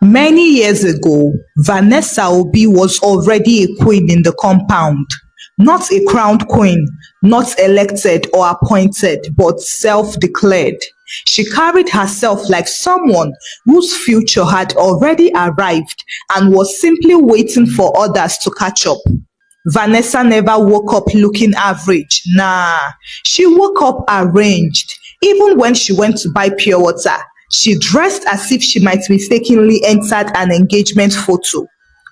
Many years ago, Vanessa Obi was already a queen in the compound. Not a crowned queen, not elected or appointed, but self-declared. She carried herself like someone whose future had already arrived and was simply waiting for others to catch up. Vanessa never woke up looking average. Nah, she woke up arranged. Even when she went to buy pure water, she dressed as if she might mistakenly entered an engagement photo.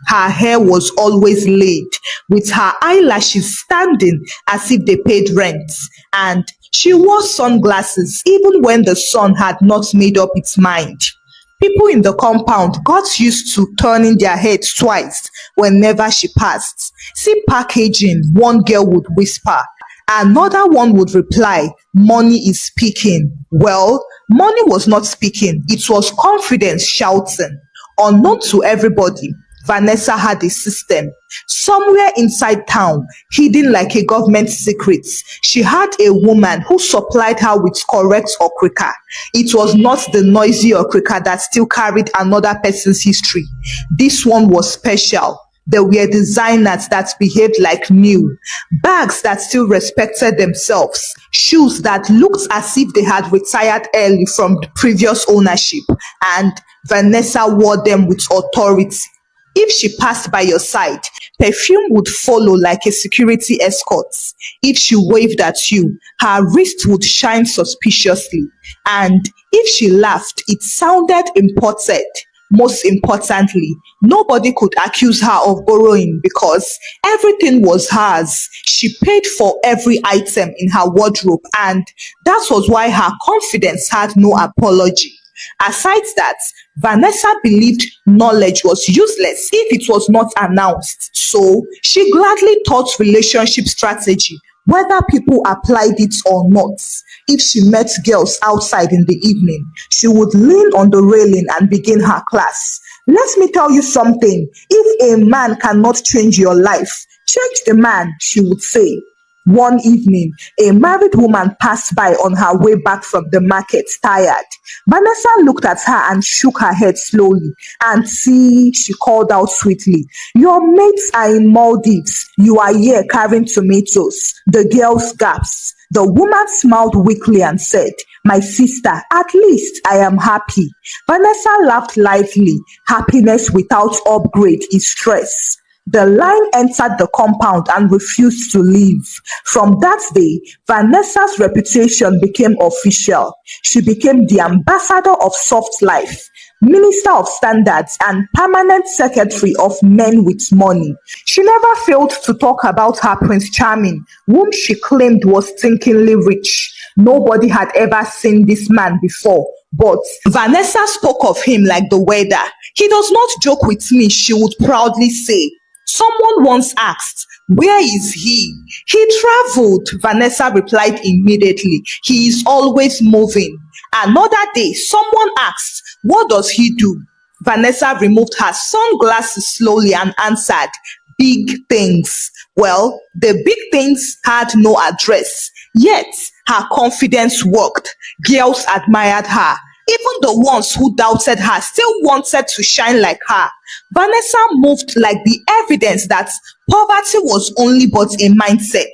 Her hair was always laid, with her eyelashes standing as if they paid rent. And she wore sunglasses even when the sun had not made up its mind. People in the compound got used to turning their heads twice whenever she passed. See packaging, one girl would whisper. Another one would reply, money is speaking. Well, money was not speaking. It was confidence shouting. Unknown to everybody, Vanessa had a system. Somewhere inside town, hidden like a government secret, she had a woman who supplied her with correct okrika. It was not the noisy okrika that still carried another person's history. This one was special. There were designers that behaved like new, bags that still respected themselves, shoes that looked as if they had retired early from the previous ownership, and Vanessa wore them with authority. If she passed by your side, perfume would follow like a security escort. If she waved at you, her wrist would shine suspiciously. And if she laughed, it sounded imported. Most importantly, nobody could accuse her of borrowing because everything was hers. She paid for every item in her wardrobe, and that was why her confidence had no apology. Aside that, Vanessa believed knowledge was useless if it was not announced. So she gladly taught relationship strategy, whether people applied it or not. If she met girls outside in the evening, she would lean on the railing and begin her class. Let me tell you something. If a man cannot change your life, change the man, she would say. One evening, a married woman passed by on her way back from the market, tired. Vanessa looked at her and shook her head slowly. "Auntie," she called out sweetly, "your mates are in Maldives. You are here carrying tomatoes." The girls gasped. The woman smiled weakly and said, "My sister, at least I am happy." Vanessa laughed lightly. Happiness without upgrade is stress. The line entered the compound and refused to leave. From that day, Vanessa's reputation became official. She became the ambassador of soft life, minister of standards, and permanent secretary of men with money. She never failed to talk about her Prince Charming, whom she claimed was stinkingly rich. Nobody had ever seen this man before. But Vanessa spoke of him like the weather. "He does not joke with me," she would proudly say. Someone once asked, "Where is he?" "He traveled," Vanessa replied immediately. "He is always moving." Another day, someone asked, "What does he do?" Vanessa removed her sunglasses slowly and answered, "Big things." Well, the big things had no address, yet her confidence worked. Girls admired her. Even the ones who doubted her still wanted to shine like her. Vanessa moved like the evidence that poverty was only but a mindset.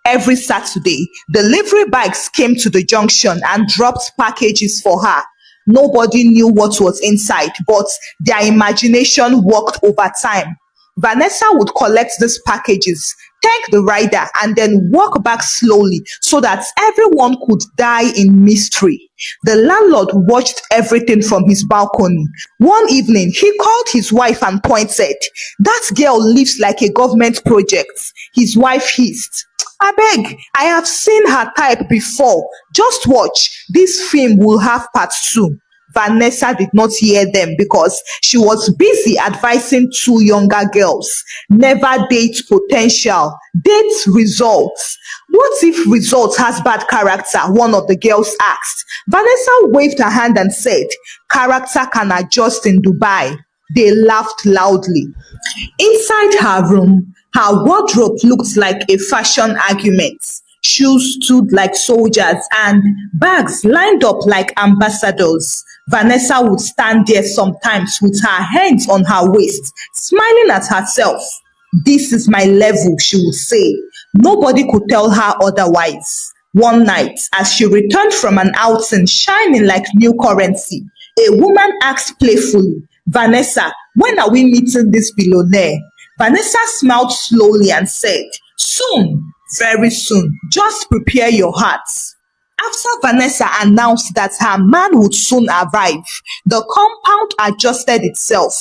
Every Saturday, delivery bikes came to the junction and dropped packages for her. Nobody knew what was inside, but their imagination worked over time. Vanessa would collect these packages, thank the rider, and then walk back slowly so that everyone could die in mystery. The landlord watched everything from his balcony. One evening, he called his wife and pointed, "That girl lives like a government project." His wife hissed, "Abeg, I have seen her type before. Just watch, this film will have part 2. Vanessa did not hear them because she was busy advising 2 younger girls. Never date potential, date results. "What if results has bad character?" one of the girls asked. Vanessa waved her hand and said, "Character can adjust in Dubai." They laughed loudly. Inside her room, her wardrobe looked like a fashion argument. Shoes stood like soldiers and bags lined up like ambassadors. Vanessa would stand there sometimes with her hands on her waist, smiling at herself. This is my level, she would say. Nobody could tell her otherwise. One night, as she returned from an outing shining like new currency, a woman asked playfully, Vanessa, when are we meeting this billionaire? Vanessa smiled slowly and said, soon, very soon, just prepare your hearts. After Vanessa announced that her man would soon arrive, the compound adjusted itself.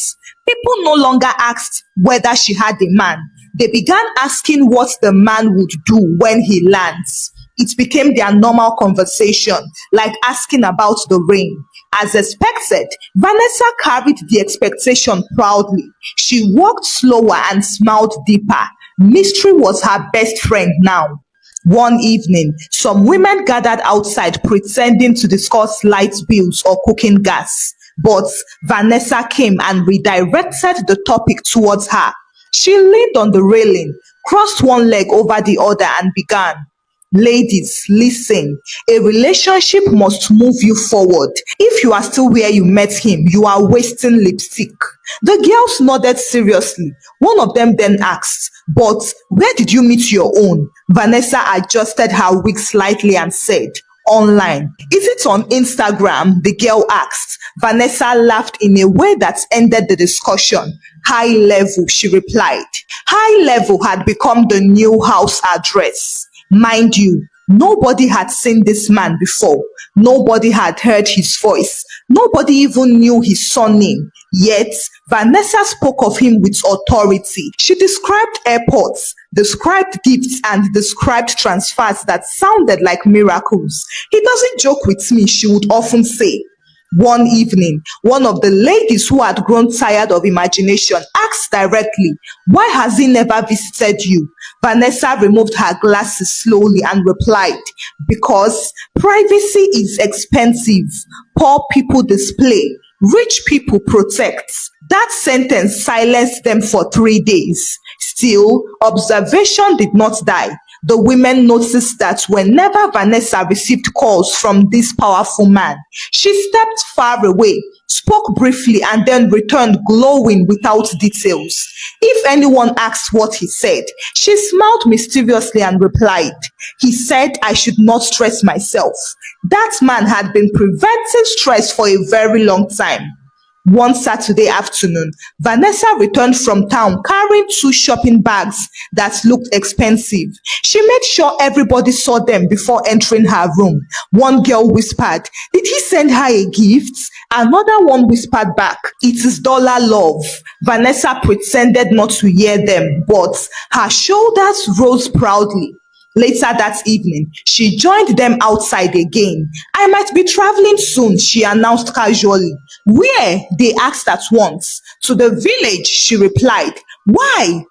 People no longer asked whether she had a man. They began asking what the man would do when he lands. It became their normal conversation, like asking about the ring. As expected, Vanessa carried the expectation proudly. She walked slower and smiled deeper. Mystery was her best friend now. One evening, some women gathered outside pretending to discuss light bills or cooking gas. But Vanessa came and redirected the topic towards her. She leaned on the railing, crossed one leg over the other and began. Ladies, listen. A relationship must move you forward. If you are still where you met him, you are wasting lipstick. The girls nodded seriously. One of them then asked, but where did you meet your own? Vanessa adjusted her wig slightly and said, online. Is it on Instagram? The girl asked. Vanessa laughed in a way that ended the discussion. High level, she replied. High level had become the new house address. Mind you, nobody had seen this man before. Nobody had heard his voice. Nobody even knew his surname. Yet, Vanessa spoke of him with authority. She described airports, described gifts, and described transfers that sounded like miracles. He doesn't joke with me, she would often say. One evening, one of the ladies who had grown tired of imagination asked directly, why has he never visited you? Vanessa removed her glasses slowly and replied, because privacy is expensive. Poor people display, rich people protect. That sentence silenced them for 3 days. Still, observation did not die. The women noticed that whenever Vanessa received calls from this powerful man, she stepped far away, spoke briefly, and then returned glowing without details. If anyone asked what he said, she smiled mysteriously and replied, he said I should not stress myself. That man had been preventing stress for a very long time. One Saturday afternoon, Vanessa returned from town carrying 2 shopping bags that looked expensive. She made sure everybody saw them before entering her room. One girl whispered, did he send her a gift? Another one whispered back, it is dollar love. Vanessa pretended not to hear them, but her shoulders rose proudly. Later that evening, she joined them outside again. I might be traveling soon, she announced casually. Where? They asked at once. To the village, she replied. Why?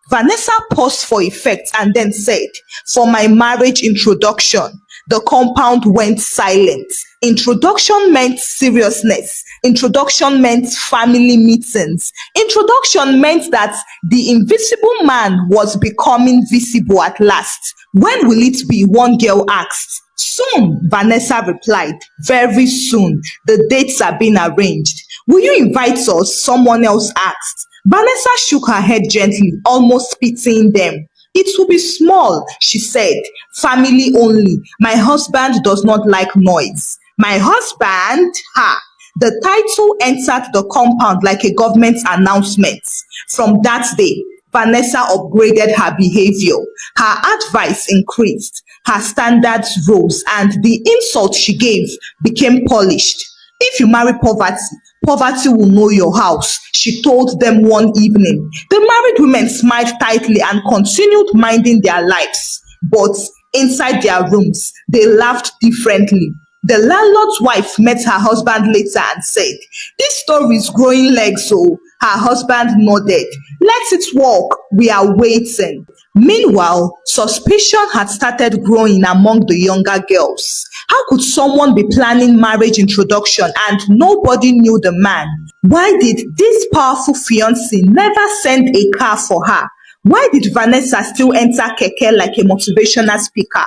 Vanessa paused for effect and then said, for my marriage introduction. The compound went silent. Introduction meant seriousness. Introduction meant family meetings. Introduction meant that the invisible man was becoming visible at last. When will it be? One girl asked. Soon, Vanessa replied. Very soon. The dates are being arranged. Will you invite us? Someone else asked. Vanessa shook her head gently, almost pitying them. It will be small, she said. Family only. My husband does not like noise. My husband? Ha! The title entered the compound like a government announcement. From that day, Vanessa upgraded her behavior. Her advice increased. Her standards rose, and the insult she gave became polished. If you marry poverty, poverty will know your house, she told them one evening. The married women smiled tightly and continued minding their lives. But inside their rooms, they laughed differently. The landlord's wife met her husband later and said, this story is growing legs, so her husband nodded. Let it walk, we are waiting. Meanwhile, suspicion had started growing among the younger girls. How could someone be planning marriage introduction and nobody knew the man? Why did this powerful fiancé never send a car for her? Why did Vanessa still enter keke like a motivational speaker?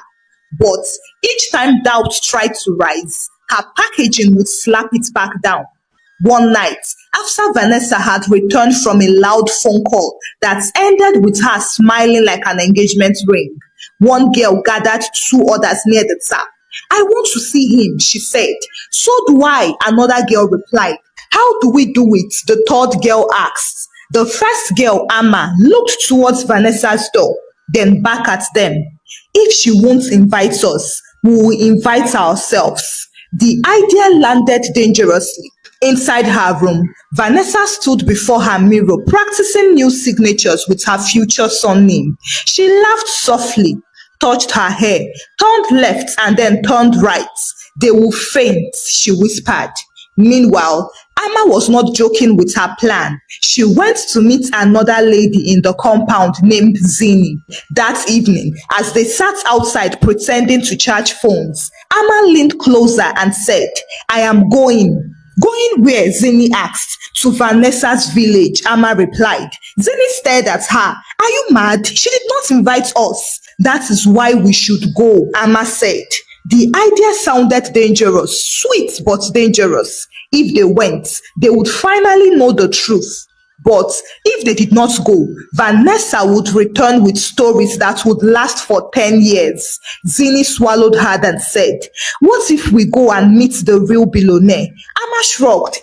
But each time doubt tried to rise, her packaging would slap it back down. One night, after Vanessa had returned from a loud phone call that ended with her smiling like an engagement ring, one girl gathered two others near the tap. I want to see him, she said. So do I, another girl replied. How do we do it? The third girl asked. The first girl, Amma, looked towards Vanessa's door, then back at them. If she won't invite us, we will invite ourselves. The idea landed dangerously. Inside her room, Vanessa stood before her mirror practicing new signatures with her future son name. She laughed softly, touched her hair, turned left and then turned right. They will faint, she whispered. Meanwhile, Amma was not joking with her plan. She went to meet another lady in the compound named Zini. That evening, as they sat outside pretending to charge phones, Amma leaned closer and said, I am going. Going where? Zini asked. To Vanessa's village, Amma replied. Zini stared at her. Are you mad? She did not invite us. That is why we should go, Amma said. The idea sounded dangerous, sweet but dangerous. If they went, they would finally know the truth. But if they did not go, Vanessa would return with stories that would last for 10 years. Zini swallowed hard and said, what if we go and meet the real billionaire? Amma shrugged.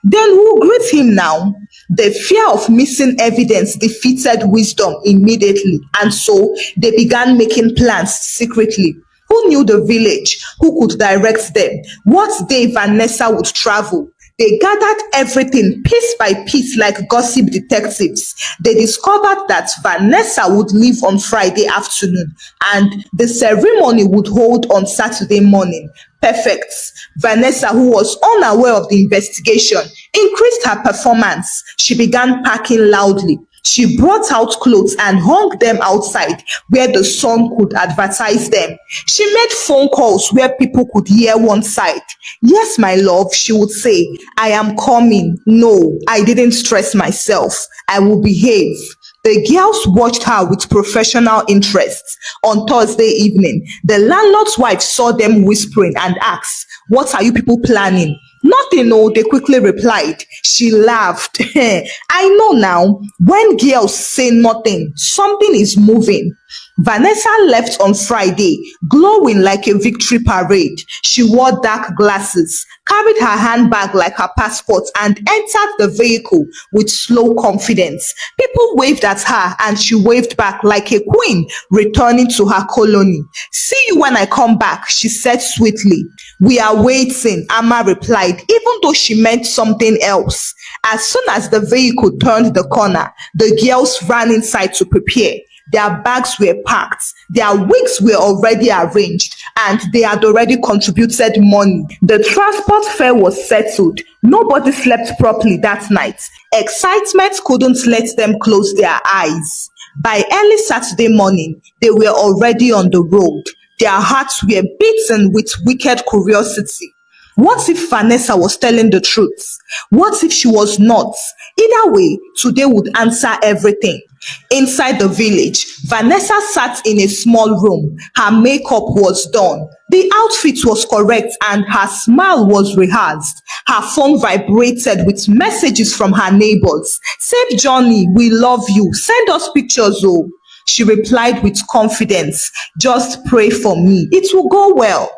Then we'll greet him now. The fear of missing evidence defeated wisdom immediately, and so they began making plans secretly. Who knew the village? Who could direct them? What day Vanessa would travel? They gathered everything piece by piece like gossip detectives. They discovered that Vanessa would leave on Friday afternoon and the ceremony would hold on Saturday morning. Perfect. Vanessa, who was unaware of the investigation, increased her performance. She began packing loudly. She brought out clothes and hung them outside where the sun could advertise them. She made phone calls where people could hear one side. Yes, my love, she would say, I am coming. No, I didn't stress myself. I will behave. The girls watched her with professional interest. On Thursday evening, the landlord's wife saw them whispering and asked, what are you people planning? Nothing, no, they quickly replied. She laughed. I know now, when girls say nothing, something is moving. Vanessa left on Friday, glowing like a victory parade. She wore dark glasses, carried her handbag like her passport, and entered the vehicle with slow confidence. People waved at her, and she waved back like a queen returning to her colony. See you when I come back, she said sweetly. We are waiting, Amma replied, even though she meant something else. As soon as the vehicle turned the corner, the girls ran inside to prepare. Their bags were packed, their wigs were already arranged, and they had already contributed money. The transport fare was settled. Nobody slept properly that night. Excitement couldn't let them close their eyes. By early Saturday morning, they were already on the road. Their hearts were beating with wicked curiosity. What if Vanessa was telling the truth? What if she was not? Either way, today would answer everything. Inside the village, Vanessa sat in a small room. Her makeup was done. The outfit was correct and her smile was rehearsed. Her phone vibrated with messages from her neighbors. Safe journey, we love you. Send us pictures, oh. She replied with confidence, just pray for me. It will go well.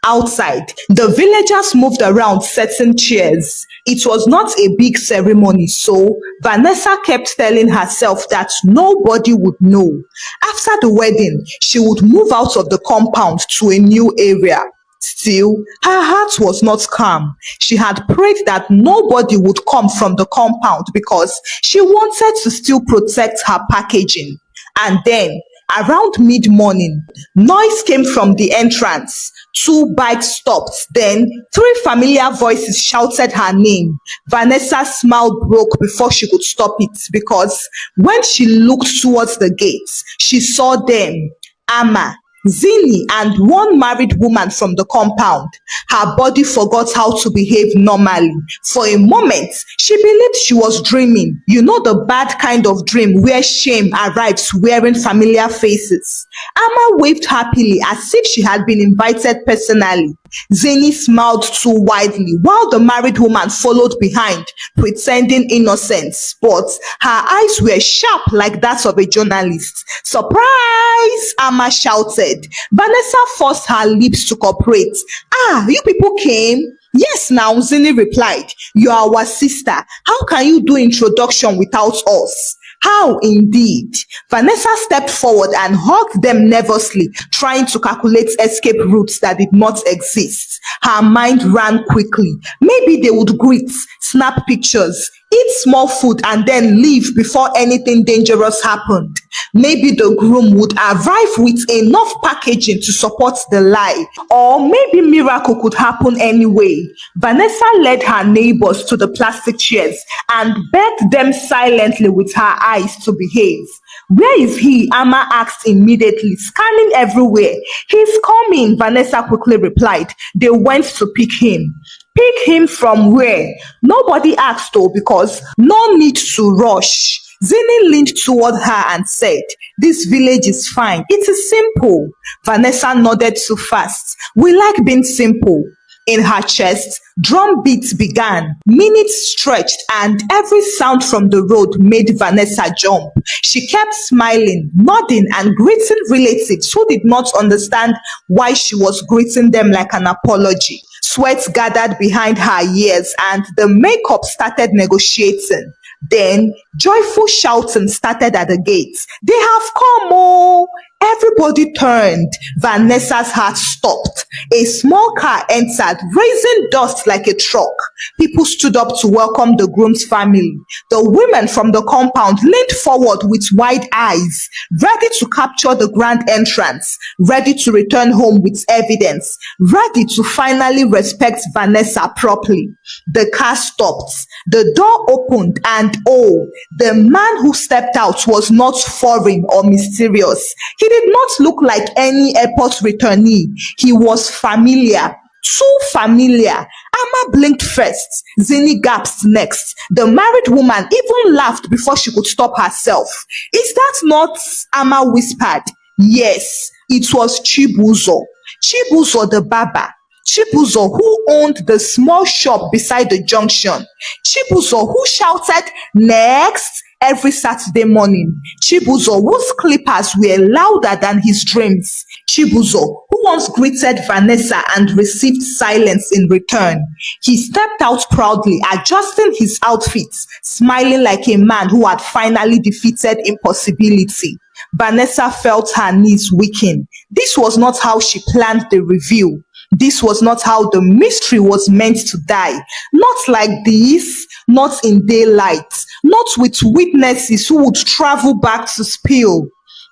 Outside, the villagers moved around setting chairs. It was not a big ceremony, so Vanessa kept telling herself that nobody would know. After the wedding, she would move out of the compound to a new area. Still, her heart was not calm. She had prayed that nobody would come from the compound because she wanted to still protect her packaging. And then, around mid-morning, noise came from the entrance. 2 bikes stopped. Then 3 familiar voices shouted her name. Vanessa's smile broke before she could stop it because when she looked towards the gates, she saw them. Amma, Zini and one married woman from the compound. Her body forgot how to behave normally. For a moment, she believed she was dreaming. You know, the bad kind of dream where shame arrives wearing familiar faces. Amma waved happily as if she had been invited personally. Zini smiled too widely while the married woman followed behind, pretending innocence, but her eyes were sharp like that of a journalist. Surprise! Amma shouted. Vanessa forced her lips to cooperate. Ah, you people came? Yes, now, Zini replied. You are our sister. How can you do introduction without us? How indeed? Vanessa stepped forward and hugged them nervously, trying to calculate escape routes that did not exist. Her mind ran quickly. Maybe they would greet, snap pictures, eat small food, and then leave before anything dangerous happened. Maybe the groom would arrive with enough packaging to support the lie. Or maybe miracle could happen anyway. Vanessa led her neighbors to the plastic chairs and begged them silently with her eyes to behave. Where is he? Amma asked immediately, scanning everywhere. He's coming, Vanessa quickly replied. They went to pick him. Pick him from where? Nobody asked though, because no need to rush. Zini leaned toward her and said, this village is fine. It is simple. Vanessa nodded too fast. We like being simple. In her chest, drum beats began. Minutes stretched and every sound from the road made Vanessa jump. She kept smiling, nodding and greeting relatives who did not understand why she was greeting them like an apology. Sweat gathered behind her ears and the makeup started negotiating. Then joyful shouting started at the gates. They have come, oh! Everybody turned. Vanessa's heart stopped. A small car entered, raising dust like a truck. People stood up to welcome the groom's family. The women from the compound leaned forward with wide eyes, ready to capture the grand entrance, ready to return home with evidence, ready to finally respect Vanessa properly. The car stopped. The door opened and oh, the man who stepped out was not foreign or mysterious. He did not look like any airport returnee. He was familiar. Too familiar. Amma blinked first. Zini gasped next. The married woman even laughed before she could stop herself. Is that not? Amma whispered. Yes, it was Chibuzo. Chibuzo the barber. Chibuzo, who owned the small shop beside the junction. Chibuzo, who shouted, next, every Saturday morning. Chibuzo, whose clippers were louder than his dreams. Chibuzo, who once greeted Vanessa and received silence in return. He stepped out proudly, adjusting his outfit, smiling like a man who had finally defeated impossibility. Vanessa felt her knees weaken. This was not how she planned the reveal. This was not how the mystery was meant to die. Not like this, not in daylight, not with witnesses who would travel back to spill.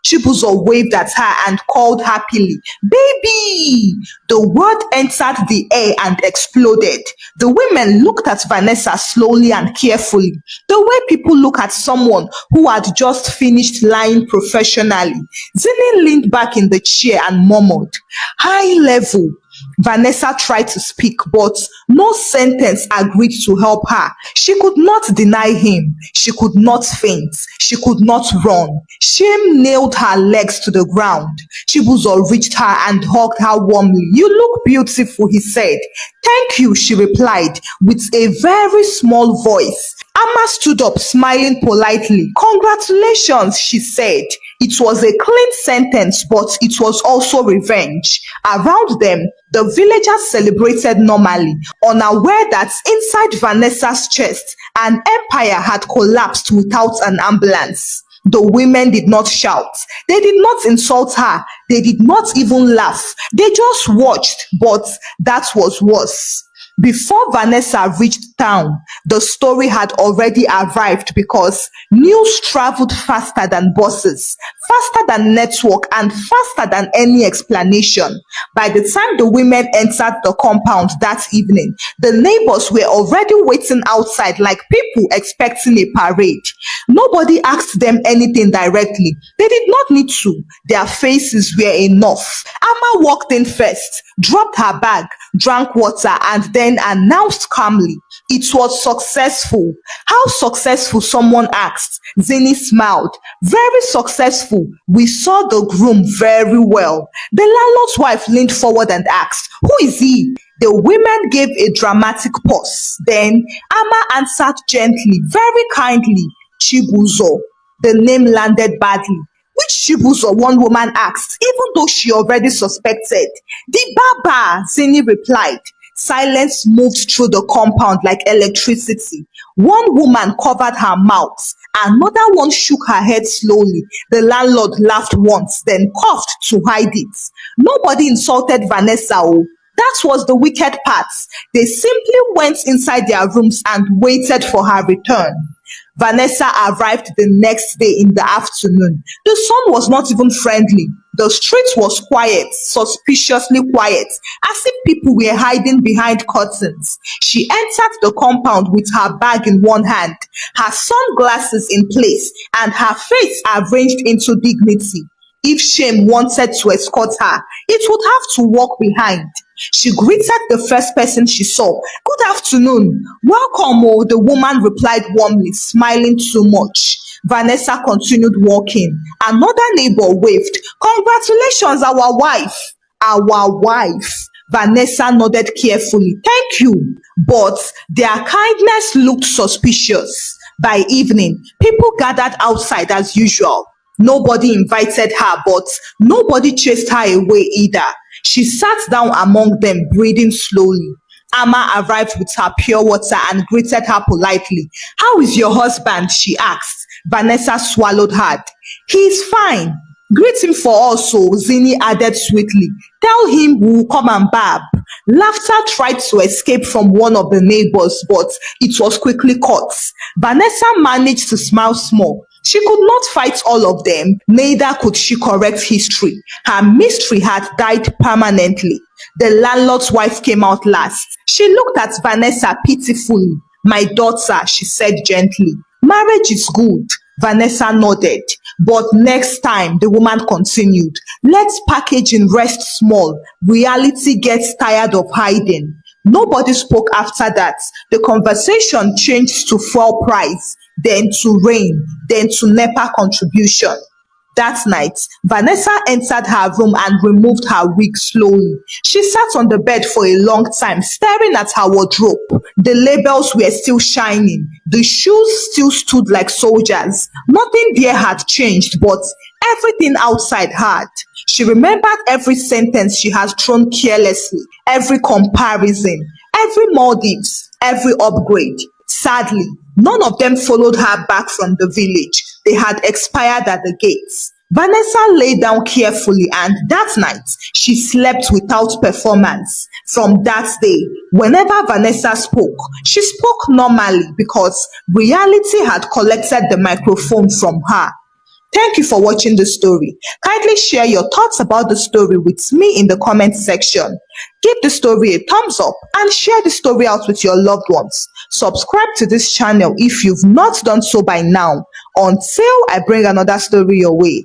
Chibuzo waved at her and called happily, baby! The word entered the air and exploded. The women looked at Vanessa slowly and carefully, the way people look at someone who had just finished lying professionally. Zini leaned back in the chair and murmured, high level. Vanessa tried to speak, but no sentence agreed to help her. She could not deny him. She could not faint. She could not run. Shame nailed her legs to the ground. Chibuzo reached her and hugged her warmly. You look beautiful, he said. Thank you, she replied with a very small voice. Amma stood up, smiling politely. Congratulations, she said. It was a clean sentence, but it was also revenge. Around them, the villagers celebrated normally, unaware that inside Vanessa's chest, an empire had collapsed without an ambulance. The women did not shout. They did not insult her. They did not even laugh. They just watched, but that was worse. Before Vanessa reached town, the story had already arrived because news traveled faster than buses, faster than network, and faster than any explanation. By the time the women entered the compound that evening, the neighbors were already waiting outside like people expecting a parade. Nobody asked them anything directly. They did not need to. Their faces were enough. Amma walked in first, dropped her bag, drank water, and then announced calmly, "It was successful." "How successful?" someone asked. Zini smiled. "Very successful. We saw the groom very well." The landlord's wife leaned forward and asked, "Who is he?" The women gave a dramatic pause. Then Amma answered gently, very kindly, "Chibuzo." The name landed badly. "Which Chibuzo?" one woman asked, even though she already suspected. "The barber," Zini replied. Silence moved through the compound like electricity. One woman covered her mouth. Another one shook her head slowly. The landlord laughed once, then coughed to hide it. Nobody insulted Vanessa. Oh, that was the wicked part. They simply went inside their rooms and waited for her return. Vanessa arrived the next day in the afternoon. The sun was not even friendly. The street was quiet, suspiciously quiet, as if people were hiding behind curtains. She entered the compound with her bag in one hand, her sunglasses in place, and her face arranged into dignity. If shame wanted to escort her, it would have to walk behind. She greeted the first person she saw. "Good afternoon." "Welcome," oh, the woman replied warmly, smiling too much. Vanessa continued walking. Another neighbor waved. "Congratulations, our wife." "Our wife." Vanessa nodded carefully. "Thank you." But their kindness looked suspicious. By evening, people gathered outside as usual. Nobody invited her, but nobody chased her away either. She sat down among them, breathing slowly. Amma arrived with her pure water and greeted her politely. "How is your husband?" she asked. Vanessa swallowed hard. "He is fine." "Greet him for us," so Zini added sweetly. "Tell him we will come and barb." Laughter tried to escape from one of the neighbors, but it was quickly caught. Vanessa managed to smile small. She could not fight all of them, neither could she correct history. Her mystery had died permanently. The landlord's wife came out last. She looked at Vanessa pitifully. "My daughter," she said gently, "marriage is good." Vanessa nodded. "But next time," the woman continued, "let's packaging rest small. Reality gets tired of hiding." Nobody spoke after that. The conversation changed to fuel price, then to rain, then to NEPA contribution. That night, Vanessa entered her room and removed her wig slowly. She sat on the bed for a long time, staring at her wardrobe. The labels were still shining. The shoes still stood like soldiers. Nothing there had changed, but everything outside had. She remembered every sentence she had thrown carelessly, every comparison, every motives, every upgrade. Sadly, none of them followed her back from the village. They had expired at the gates. Vanessa lay down carefully, and that night she slept without performance. From that day, whenever Vanessa spoke, she spoke normally because reality had collected the microphone from her. Thank you for watching the story. Kindly share your thoughts about the story with me in the comment section. Give the story a thumbs up and share the story out with your loved ones. Subscribe to this channel if you've not done so by now. Until I bring another story your way.